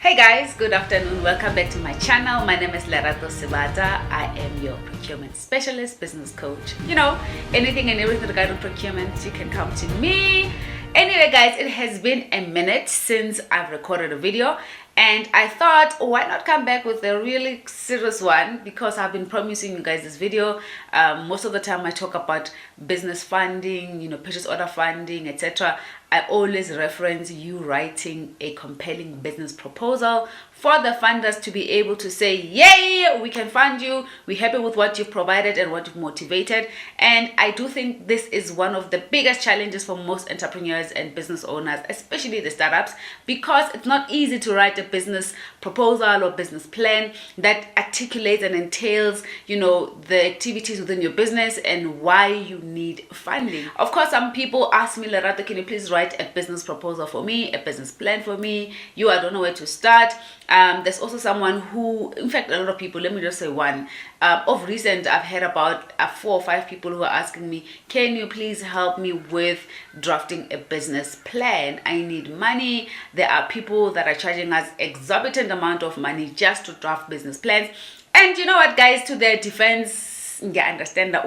Hey guys, good afternoon. Welcome back to my channel. My name is Lerato Sebata. I am your procurement specialist, business coach. Anything and everything regarding procurement, you can come to me. Anyway guys, it has been a minute since I've recorded a video, and I thought, why not come back with a really serious one, because I've been promising you guys this video. Most of the time I talk about business funding, purchase order funding, etc. I always reference you writing a compelling business proposal for the funders to be able to say, yay, we can fund you, we're happy with what you've provided and what you've motivated. And I do think this is one of the biggest challenges for most entrepreneurs and business owners, especially the startups, because it's not easy to write a business proposal or business plan that articulates and entails, the activities within your business and why you need funding. Of course, some people ask me, Lerato, can you please write a business proposal for me, a business plan for me? I don't know where to start. There's also someone who, in fact, a lot of people, let me just say one. Of recent, I've heard about 4 or 5 people who are asking me, can you please help me with drafting a business plan? I need money. There are people that are charging us exorbitant amount of money just to draft business plans. And you know what, guys, to their defense, I understand that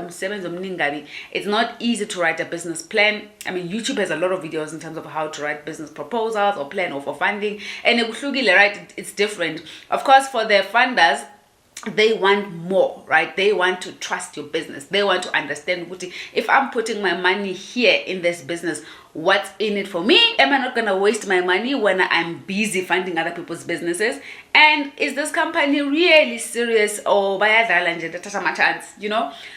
it's not easy to write a business plan. I mean, YouTube has a lot of videos in terms of how to write business proposals or plan or for funding, and it's different. Of course, for the funders, they want more, right? They want to trust your business. They want to understand, if I'm putting my money here in this business, what's in it for me? Am I not going to waste my money when I'm busy funding other people's businesses? And is this company really serious, or my chance,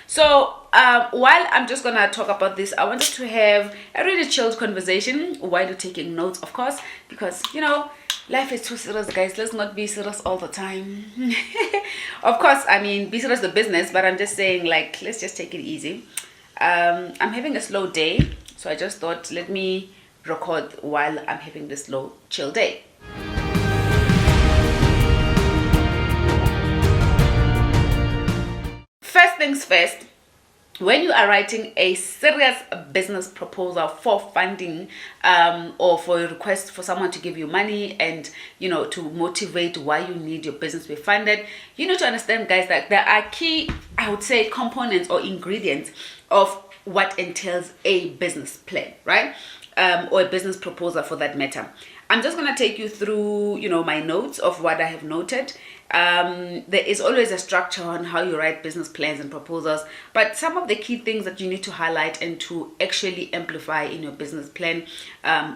So while I'm just going to talk about this, I wanted to have a really chilled conversation while you're taking notes, of course, because, life is too serious, guys. Let's not be serious all the time. Of course, I mean, be serious the business, but I'm just saying, let's just take it easy. I'm having a slow day, so I just thought, let me record while I'm having this slow, chill day. First things first, when you are writing a serious business proposal for funding, or for a request for someone to give you money and, to motivate why you need your business to be funded, you need to understand, guys, that there are key, I would say, components or ingredients of what entails a business plan, right? Or a business proposal for that matter. I'm just going to take you through, my notes of what I have noted. There is always a structure on how you write business plans and proposals, but some of the key things that you need to highlight and to actually amplify in your business plan,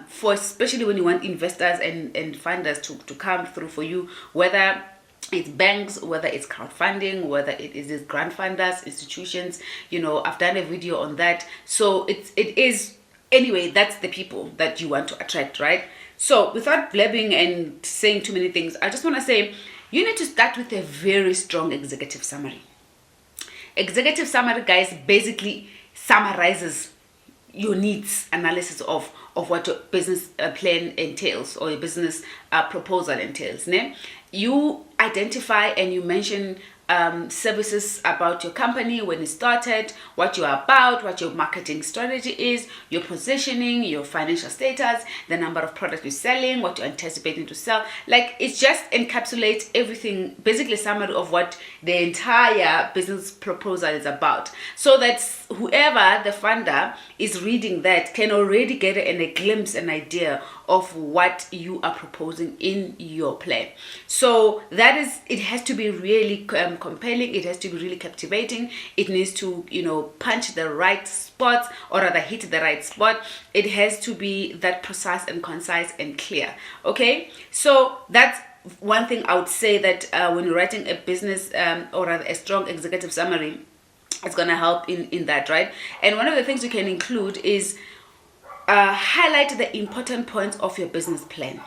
for especially when you want investors and funders to come through for you, whether it's banks, whether it's crowdfunding, whether it is grant funders, institutions. I've done a video on that. So it is, anyway, that's the people that you want to attract, right? So without blabbing and saying too many things, I just want to say, you need to start with a very strong executive summary. Executive summary, guys, basically summarizes your needs analysis of what your business plan entails, or your business proposal entails. You identify and you mention services about your company, when it started, what you are about, what your marketing strategy is, your positioning, your financial status, the number of products you're selling, what you're anticipating to sell. It just encapsulates everything, basically summary of what the entire business proposal is about, so that whoever the funder is reading that can already get a glimpse, an idea of what you are proposing in your plan. So it has to be really compelling. It has to be really captivating. It needs to, punch the right spots, or rather hit the right spot. It has to be that precise and concise and clear. Okay, so that's one thing I would say, that when you're writing a business or rather a strong executive summary, it's going to help in that, right? And one of the things you can include is highlight the important points of your business plan,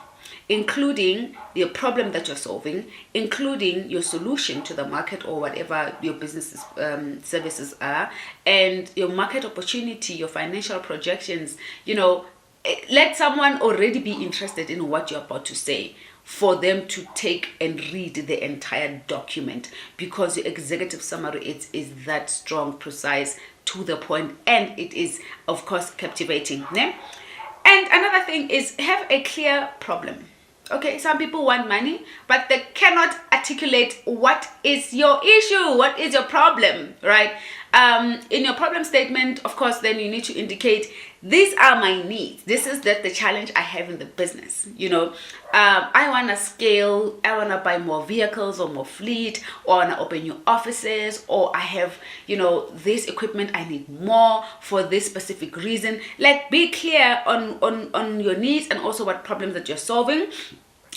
including your problem that you're solving, including your solution to the market or whatever your business services are, and your market opportunity, your financial projections. Let someone already be interested in what you're about to say, for them to take and read the entire document, because your executive summary is that strong, precise, to the point, and it is, of course, captivating. And another thing is, have a clear problem. Okay, some people want money, but they cannot articulate what is your issue, what is your problem, right? In your problem statement, of course, then you need to indicate, these are my needs. This is the challenge I have in the business. I want to scale. I want to buy more vehicles or more fleet, or I want to open new offices, or I have, this equipment. I need more for this specific reason. Like, be clear on your needs and also what problems that you're solving.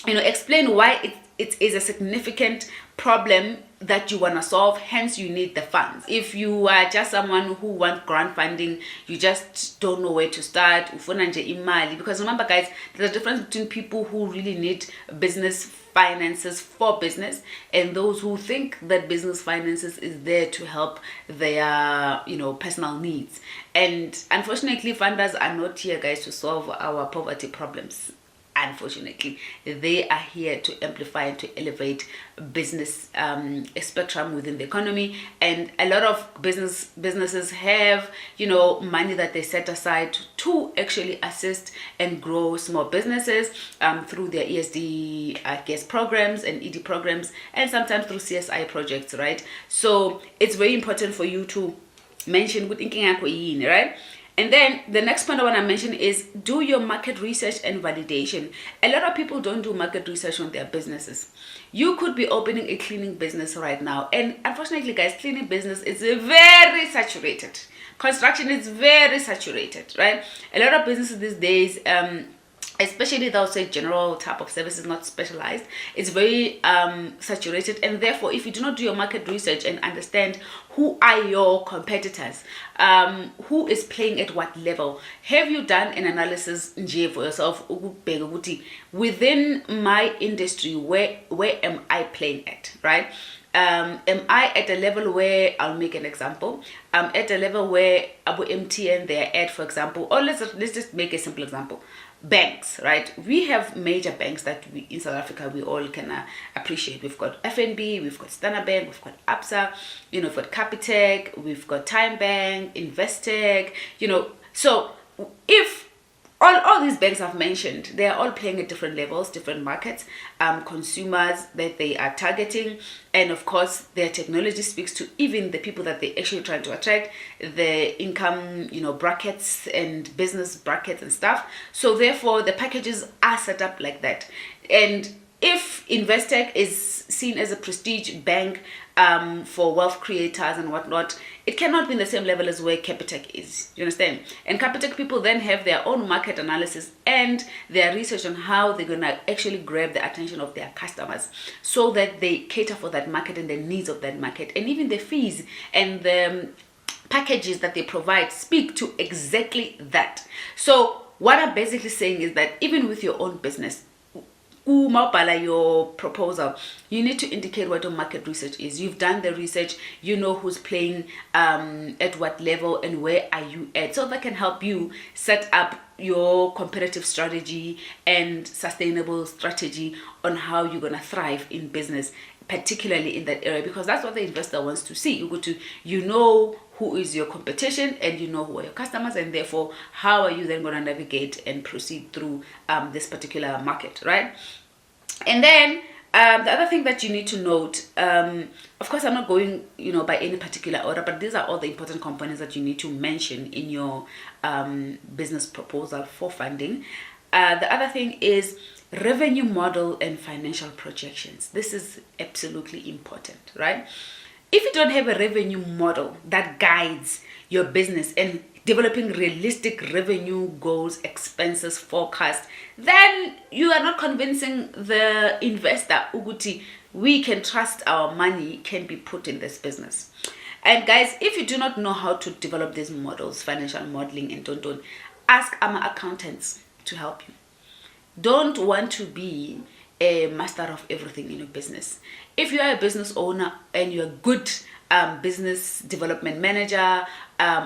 Explain why it is a significant problem that you want to solve, hence you need the funds. If you are just someone who wants grant funding, you just don't know where to start, because remember guys, there's a difference between people who really need business finances for business and those who think that business finances is there to help their personal needs. And unfortunately, funders are not here, guys, to solve our poverty problems. Unfortunately, they are here to amplify and to elevate business spectrum within the economy. And a lot of businesses have money that they set aside to actually assist and grow small businesses through their ESD programs and ED programs, and sometimes through CSI projects, right? So it's very important for you to mention good thinking, right? And then the next point I want to mention is do your market research and validation. A lot of people don't do market research on their businesses. You could be opening a cleaning business right now, and unfortunately, guys, cleaning business is very saturated. Construction is very saturated, right? A lot of businesses these days, especially those say general type of services, not specialized, it's very saturated. And therefore, if you do not do your market research and understand who are your competitors, who is playing at what level, have you done an analysis for yourself within my industry, where am I playing at, right? Am I at a level where, I'll make an example, at a level where Abu MTN they're at, for example, or let's just make a simple example. Banks, right? We have major banks that we in South Africa we all can appreciate. We've got FNB, we've got Standard Bank, we've got ABSA, we've got Capitec, we've got Time Bank, Investec, So if all these banks I've mentioned, they are all playing at different levels, different markets, consumers that they are targeting, and of course their technology speaks to even the people that they actually trying to attract, the income brackets and business brackets and stuff. So therefore the packages are set up like that. And if Investec is seen as a prestige bank for wealth creators and whatnot, it cannot be in the same level as where Capitec is. You understand? And Capitec people then have their own market analysis and their research on how they're going to actually grab the attention of their customers so that they cater for that market and the needs of that market. And even the fees and the packages that they provide speak to exactly that. So what I'm basically saying is that even with your own business, your proposal, you need to indicate what your market research is. You've done the research, you know who's playing at what level and where are you at, so that can help you set up your competitive strategy and sustainable strategy on how you're going to thrive in business, particularly in that area, because that's what the investor wants to see. You know who is your competition and you know who are your customers, and therefore how are you then going to navigate and proceed through this particular market, right? And then the other thing that you need to note, of course I'm not going by any particular order, but these are all the important components that you need to mention in your business proposal for funding. The other thing is revenue model and financial projections. This is absolutely important, right? If you don't have a revenue model that guides your business and developing realistic revenue goals, expenses, forecast, then you are not convincing the investor, Uguti, we can trust our money can be put in this business. And guys, if you do not know how to develop these models, financial modeling and don't, ask our accountants to help you. Don't want to be a master of everything in your business. If you are a business owner and you're a good business development manager,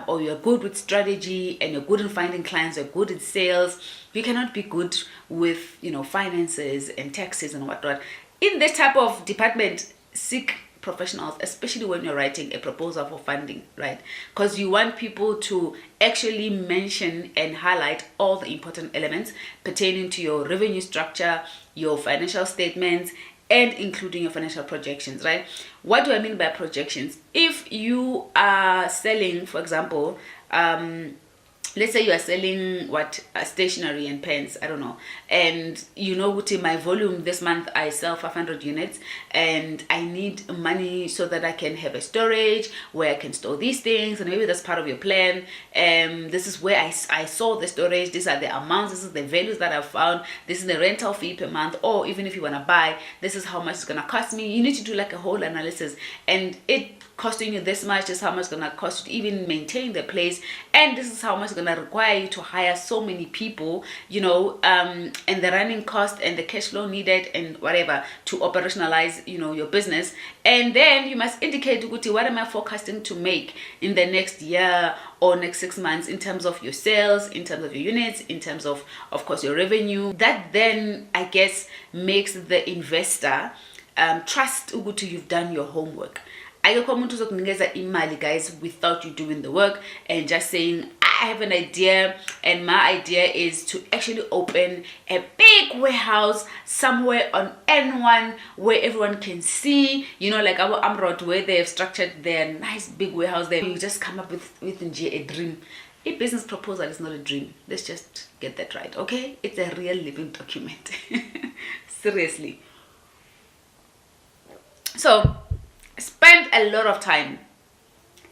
or you're good with strategy and you're good in finding clients, you're good in sales, you cannot be good with finances and taxes and whatnot. In this type of department, seek professionals, especially when you're writing a proposal for funding, right? Because you want people to actually mention and highlight all the important elements pertaining to your revenue structure, your financial statements, and including your financial projections, right? What do I mean by projections? If you are selling, for example, let's say you are selling stationery and pens, I don't know, and you know what, in my volume this month I sell 500 units and I need money so that I can have a storage where I can store these things, and maybe that's part of your plan. This is where I saw the storage, these are the amounts, this is the values that I've found, this is the rental fee per month, or even if you want to buy, this is how much it's going to cost me. You need to do like a whole analysis, and it costing you this much, this is how much it's going to cost you to even maintain the place, and this is how much it's going to require you to hire so many people, you know, and the running cost and the cash flow needed and whatever to operationalize, you know, your business. And then you must indicate, what am I forecasting to make in the next year or next 6 months in terms of your sales, in terms of your units, in terms of course your revenue. That then, I guess, makes the investor trust ukuthi you've done your homework. Ayikho umuntu uzokunikeza imali, guys, without you doing the work and just saying, I have an idea, and my idea is to actually open a big warehouse somewhere on N1 where everyone can see, you know, like our Amrod, where they have structured their nice big warehouse there. You just come up with a dream. A business proposal is not a dream. Let's just get that right, okay? It's a real living document. Seriously. So spend a lot of time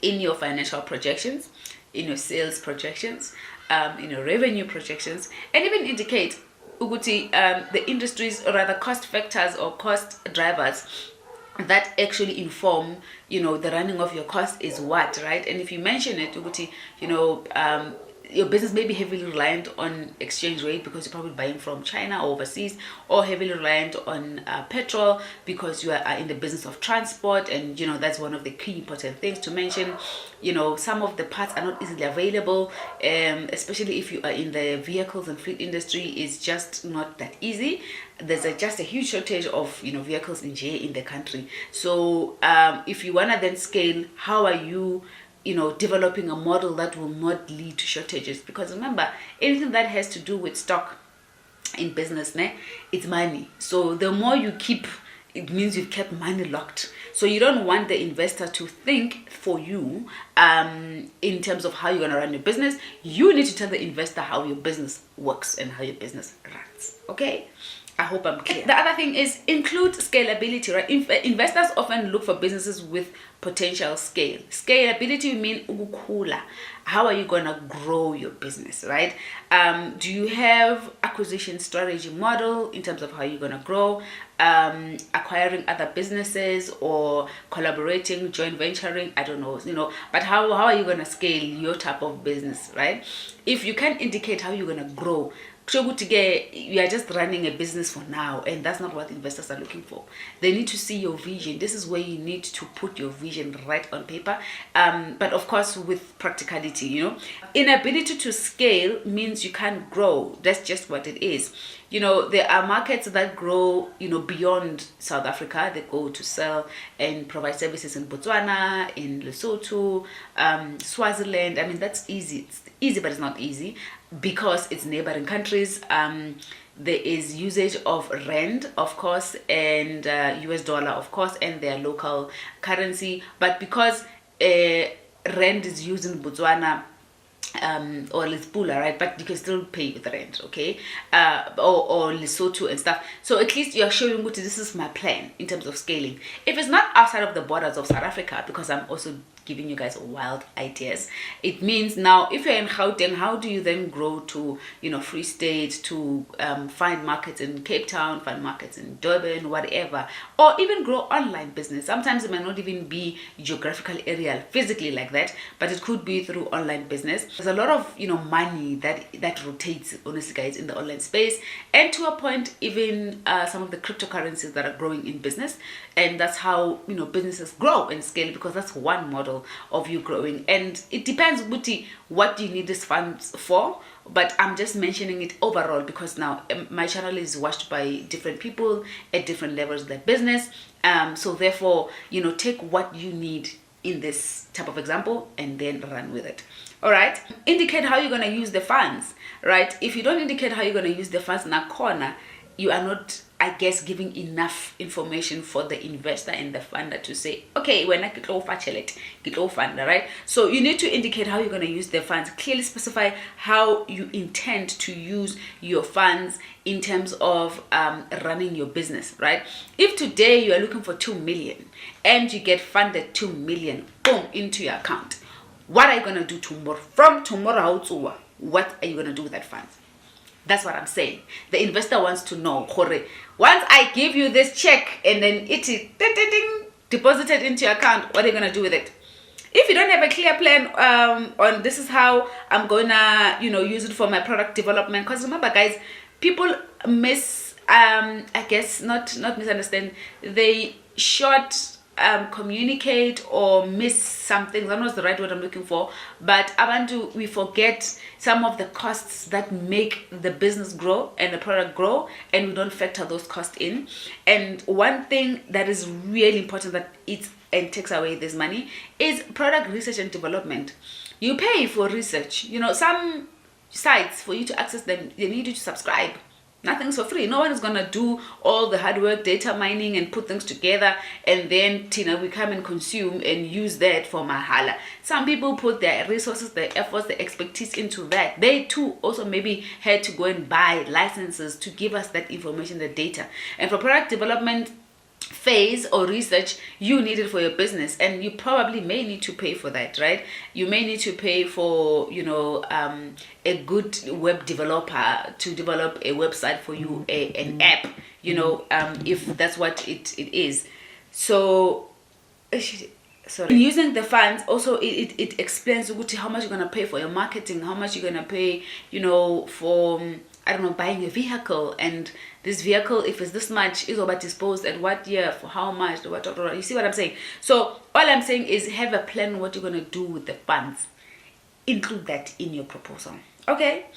in your financial projections, in your sales projections, in your revenue projections, and even indicate the industries, or rather cost factors or cost drivers that actually inform, you know, the running of your cost is what, right? And if you mention it, you know, your business may be heavily reliant on exchange rate because you're probably buying from China or overseas, or heavily reliant on petrol because you are in the business of transport, and you know that's one of the key important things to mention. You know, some of the parts are not easily available, especially if you are in the vehicles and fleet industry. It's just not that easy. There's just a huge shortage of, you know, vehicles in the country. So if you want to then scale, how are you, you know, developing a model that will not lead to shortages? Because remember, anything that has to do with stock in business, it's money. So the more you keep, it means you've kept money locked. So you don't want the investor to think for you in terms of how you're going to run your business. You need to tell the investor how your business works and how your business runs, okay? I hope I'm clear. The other thing is include scalability, right? Investors often look for businesses with potential scale. Scalability means ukukula. How are you gonna grow your business, right? Do you have acquisition strategy model in terms of how you're gonna grow, acquiring other businesses or collaborating, joint venturing? I don't know, you know. But how are you gonna scale your type of business, right? If you can indicate how you're gonna grow, you are just running a business for now, and that's not what investors are looking for. They need to see your vision. This is where you need to put your vision right on paper, but of course with practicality, you know. Inability to scale means you can't grow. That's just what it is. You know, there are markets that grow, you know, beyond South Africa. They go to sell and provide services in Botswana, in Lesotho, Swaziland. I mean, that's easy. It's easy, but it's not easy because it's neighboring countries. There is usage of rand, of course, and US dollar, of course, and their local currency. But because rand is used in Botswana, or Lesbula, right? But you can still pay with rent, okay? Or Lesotho and stuff. So at least you're showing what this is my plan in terms of scaling. If it's not outside of the borders of South Africa, because I'm also giving you guys wild ideas, it means now if you're in Gauteng, how do you then grow to, you know, Free State, to find markets in Cape Town, find markets in Durban, whatever, or even grow online business? Sometimes it might not even be geographical area physically like that, but it could be through online business. There's a lot of, you know, money that rotates, honestly, guys, in the online space, and to a point even some of the cryptocurrencies that are growing in business. And that's how, you know, businesses grow and scale, because that's one model of you growing. And it depends, Buti, what do you need these funds for? but I'm just mentioning it overall because now my channel is watched by different people at different levels of their business. So therefore, take what you need in this type of example and then run with it. All right, indicate how you're going to use the funds, right? If you don't indicate how you're going to use the funds in a corner, you are not, I guess, giving enough information for the investor and the funder to say, okay, we're not get funder, right? So you need to indicate how you're going to use the funds. Clearly specify how you intend to use your funds in terms of running your business, right? If today you are looking for 2 million and you get funded 2 million, boom, into your account, what are you going to do tomorrow? From tomorrow, what are you going to do with that funds? That's what I'm saying. The investor wants to know, once I give you this check and then it is deposited into your account, what are you going to do with it? If you don't have a clear plan on this is how I'm going to, use it for my product development. Because remember, guys, people I guess, not misunderstand. They communicate or miss some things. I don't know the right word I'm looking for, but we forget some of the costs that make the business grow and the product grow, and we don't factor those costs in. And one thing that is really important that eats and takes away this money is product research and development. You pay for research. Some sites, for you to access them, they need you to subscribe. Nothing's for free. No one is going to do all the hard work, data mining, and put things together, and then we come and consume and use that for mahala. Some people put their resources, their efforts, their expertise into that. They too also maybe had to go and buy licenses to give us that information, the data. And for product development phase or research, you need it for your business, and you probably may need to pay for that, right? You may need to pay for a good web developer to develop a website for you, an app, if that's what it is. So sorry, using the funds also, it explains how much you're going to pay for your marketing, how much you're going to pay for buying a vehicle, and this vehicle, if it's this much, is about disposed at what year, for how much, you see what I'm saying? So all I'm saying is have a plan what you're going to do with the funds. Include that in your proposal, okay?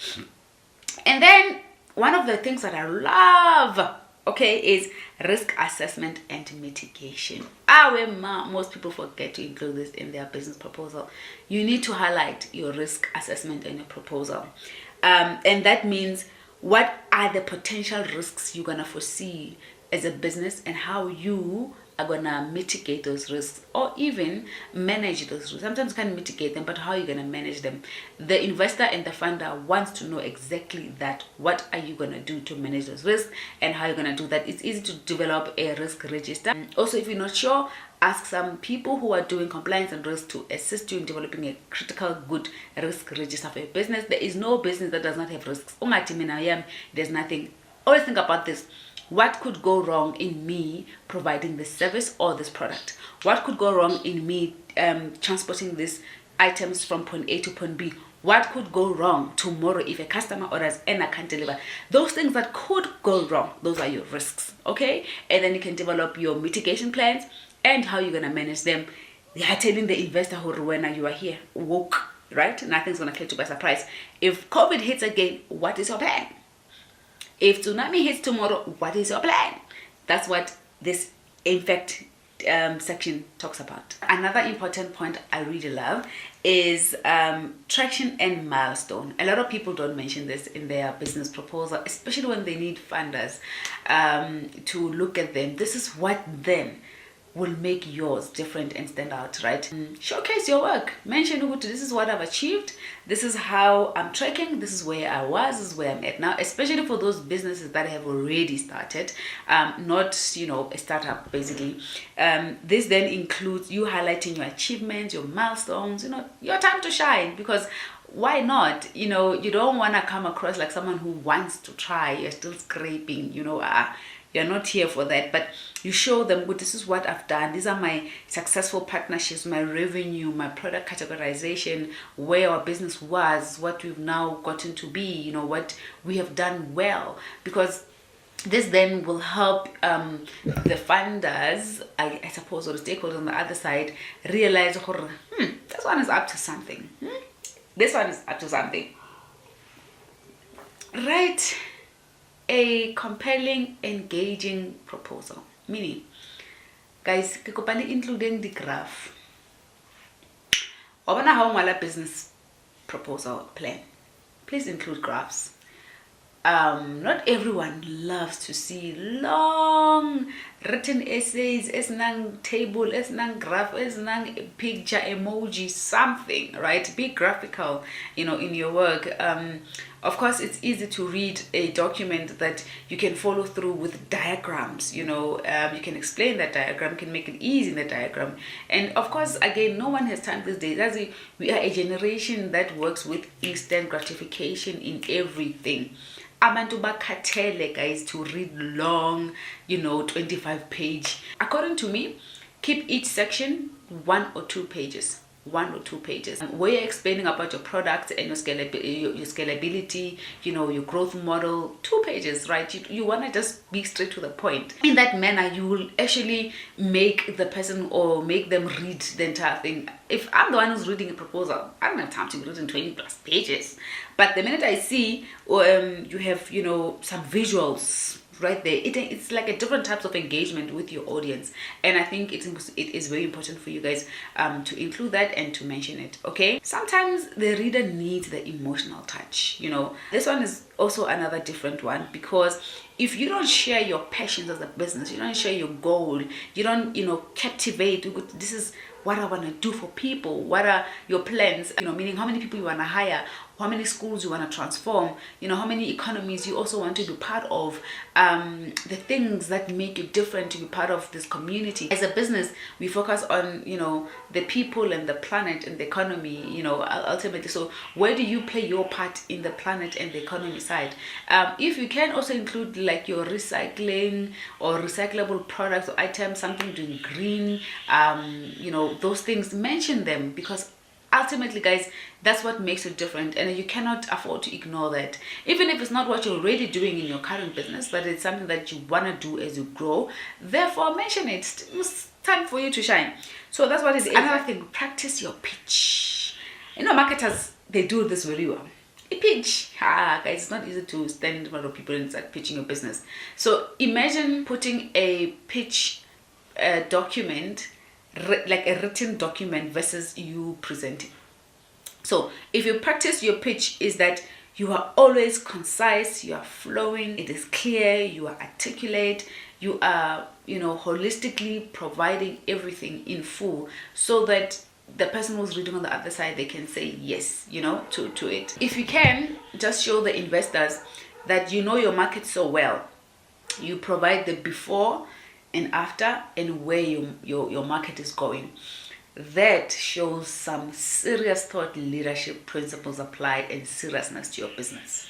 And then one of the things that I love, is risk assessment and mitigation. Most people forget to include this in their business proposal. You need to highlight your risk assessment in your proposal. And that means, what are the potential risks you're going to foresee as a business, and how you are going to mitigate those risks, or even manage those risks. Sometimes you can't mitigate them, but how are you going to manage them? The investor and the funder wants to know exactly that. What are you going to do to manage those risks, and how you're going to do that? It's easy to develop a risk register. Also, if you're not sure, ask some people who are doing compliance and risk to assist you in developing a critical good risk register for your business. There is no business that does not have risks. There's nothing. Always think about this. What could go wrong in me providing this service or this product? What could go wrong in me transporting these items from point A to point B? What could go wrong tomorrow if a customer orders and I can't deliver? Those things that could go wrong, those are your risks, okay? And then you can develop your mitigation plans and how you're going to manage them. They are telling the investor when you are here, woke, right? Nothing's going to catch you by surprise. If COVID hits again, what is your plan? If tsunami hits tomorrow, what is your plan? That's what this impact section talks about. Another important point I really love is traction and milestone. A lot of people don't mention this in their business proposal, especially when they need funders to look at them. This is what then will make yours different and stand out, right? Showcase your work. Mention, this is what I've achieved. This is how I'm tracking. This is where I was. This is where I'm at now, especially for those businesses that have already started, not, a startup, basically. This then includes you highlighting your achievements, your milestones, your time to shine, because why not? You don't want to come across like someone who wants to try. You're still scraping, you're not here for that, but you show them, this is what I've done. These are my successful partnerships, my revenue, my product categorization, where our business was, what we've now gotten to be, what we have done well. Because this then will help the funders, I suppose, or the stakeholders on the other side, realize, this one is up to something. This one is up to something. Write a compelling, engaging proposal. Meaning, guys, ke kopa le including the graph. Obana how ngwala business proposal plan. Please include graphs. Not everyone loves to see long written essays, esnang table, esnang graph, esnang picture, emoji, something, right? Be graphical, in your work. Of course, it's easy to read a document that you can follow through with diagrams. You can explain that diagram, can make it easy in the diagram. And of course, again, no one has time these days. We are a generation that works with instant gratification in everything. Abantu bakhathele, guys, to read long, 25 page. According to me, keep each section 1 or 2 pages. 1 or 2 pages where you're explaining about your product and your scalability, your growth model. 2 pages, right? You want to just be straight to the point. In that manner, you will actually make the person or make them read the entire thing. If I'm the one who's reading a proposal, I don't have time to be reading 20 plus pages. But the minute I see you have some visuals right there, it's like a different types of engagement with your audience, and I think it is very important for you guys to include that and to mention it. Okay, sometimes the reader needs the emotional touch. This one is also another different one, because if you don't share your passions as a business, you don't share your goal, you don't captivate, this is what I want to do for people, what are your plans, meaning how many people you want to hire, how many schools you want to transform, how many economies you also want to be part of, the things that make you different to be part of this community. As a business, we focus on the people and the planet and the economy, ultimately. So where do you play your part in the planet and the economy side? If you can also include like your recycling or recyclable products or items, something doing green, those things, mention them, because ultimately, guys, that's what makes it different, and you cannot afford to ignore that. Even if it's not what you're already doing in your current business, but it's something that you want to do as you grow, therefore mention it. It's time for you to shine. So that's what it is. Another thing, practice your pitch. Marketers, they do this very well. A pitch. Guys, it's not easy to stand in front of people and start pitching your business. So imagine putting a pitch document, like a written document, versus you presenting. So if you practice your pitch, is that you are always concise, you are flowing, it is clear, you are articulate, you are holistically providing everything in full, so that the person who's reading on the other side, they can say yes to it. If you can, just show the investors that your market so well. You provide the before and after, and where your market is going. That shows some serious thought leadership principles applied and seriousness to your business.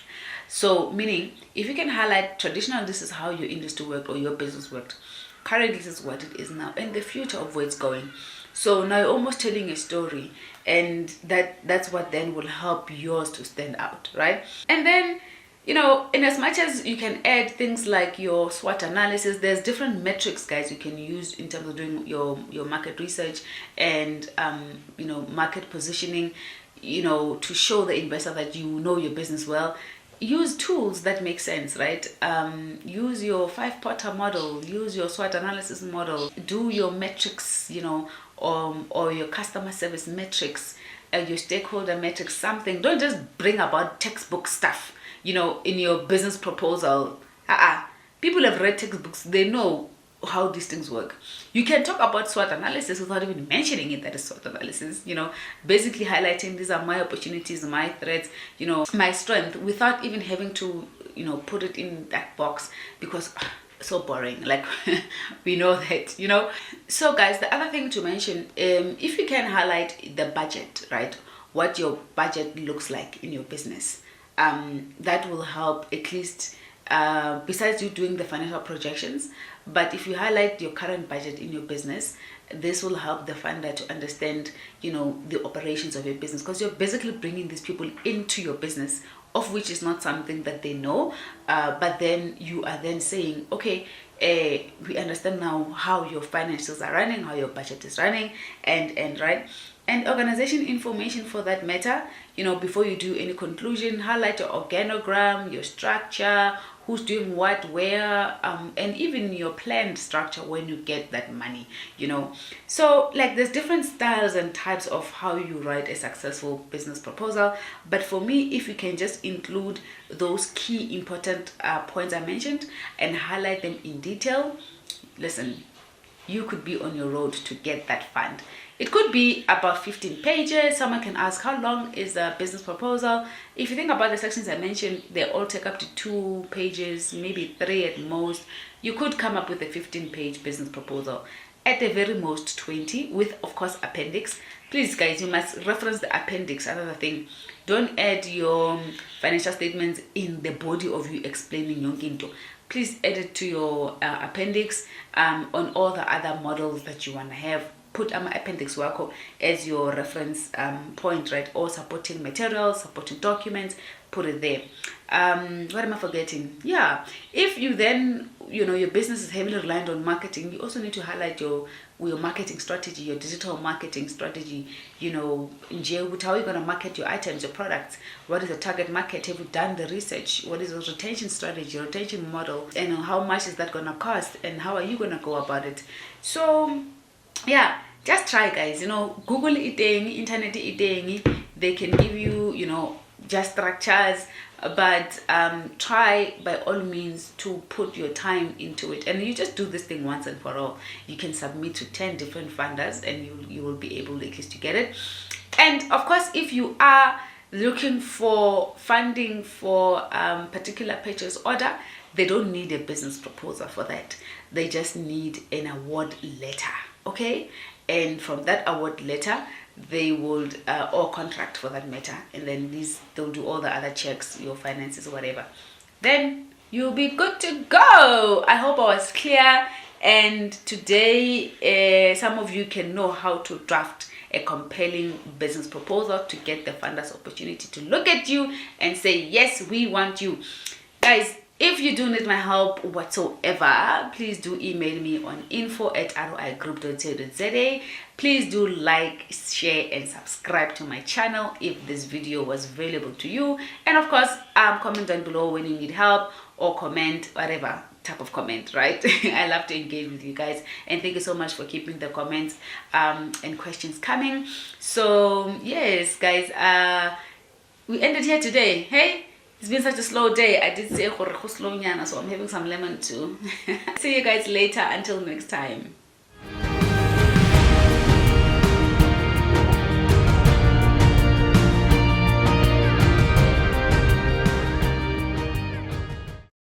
So meaning, if you can highlight traditional, this is how your industry worked or your business worked, currently this is what it is now, and the future of where it's going. So now you're almost telling a story, and that's what then will help yours to stand out, right? And then in as much as you can add things like your SWOT analysis, there's different metrics, guys, you can use in terms of doing your market research and market positioning, to show the investor that you know your business well. Use tools that make sense, right? Use your 5-Potter model, use your SWOT analysis model, do your metrics, or your customer service metrics, your stakeholder metrics, something. Don't just bring about textbook stuff in your business proposal. People have read textbooks, they know how these things work. You can talk about SWOT analysis without even mentioning it that is SWOT analysis, basically highlighting these are my opportunities, my threats, my strength, without even having to put it in that box, because so boring, like we know that. So guys, the other thing to mention, if you can highlight the budget, right, what your budget looks like in your business, that will help, at least besides you doing the financial projections. But if you highlight your current budget in your business, this will help the funder to understand the operations of your business, because you're basically bringing these people into your business, of which is not something that they know, but then you are then saying, okay, we understand now how your finances are running, how your budget is running, and right, and organization information for that matter. Before you do any conclusion, highlight your organogram, your structure, who's doing what, where, and even your planned structure when you get that money. So like there's different styles and types of how you write a successful business proposal, but for me, if you can just include those key important points I mentioned and highlight them in detail, listen, you could be on your road to get that fund. It could be about 15 pages. Someone can ask, how long is a business proposal? If you think about the sections I mentioned, they all take up to 2 pages, maybe 3 at most. You could come up with a 15-page business proposal. At the very most 20, with of course appendix. Please guys, you must reference the appendix. Another thing, don't add your financial statements in the body of you explaining yonkinto. Please add it to your appendix on all the other models that you want to have. Put appendix wako as your reference point, right? Or supporting materials, supporting documents, put it there. What am I forgetting? Yeah, if you then, your business is heavily reliant on marketing, you also need to highlight your marketing strategy, your digital marketing strategy. How are you going to market your items, your products? What is the target market? Have you done the research? What is the retention strategy, retention model? And how much is that going to cost? And how are you going to go about it? So yeah, just try guys. Google iteng, internet iteng, they can give you just structures, but try by all means to put your time into it, and you just do this thing once and for all. You can submit to 10 different funders and you will be able at least to get it. And of course, if you are looking for funding for particular purchase order, they don't need a business proposal for that. They just need an award letter, okay? And from that award letter, they would or contract for that matter, and then they'll do all the other checks, your finances, whatever. Then you'll be good to go. I hope I was clear, and today some of you can know how to draft a compelling business proposal to get the funders opportunity to look at you and say, yes, we want you. Guys, if you do need my help whatsoever, please do email me on info@roigroup.co.za. Please do like, share, and subscribe to my channel if this video was valuable to you. And of course, comment down below when you need help, or comment, whatever type of comment, right? I love to engage with you guys, and thank you so much for keeping the comments and questions coming. So yes guys, we ended here today. Hey, it's been such a slow day. I did say slow, so I'm having some lemon too. See you guys later. Until next time.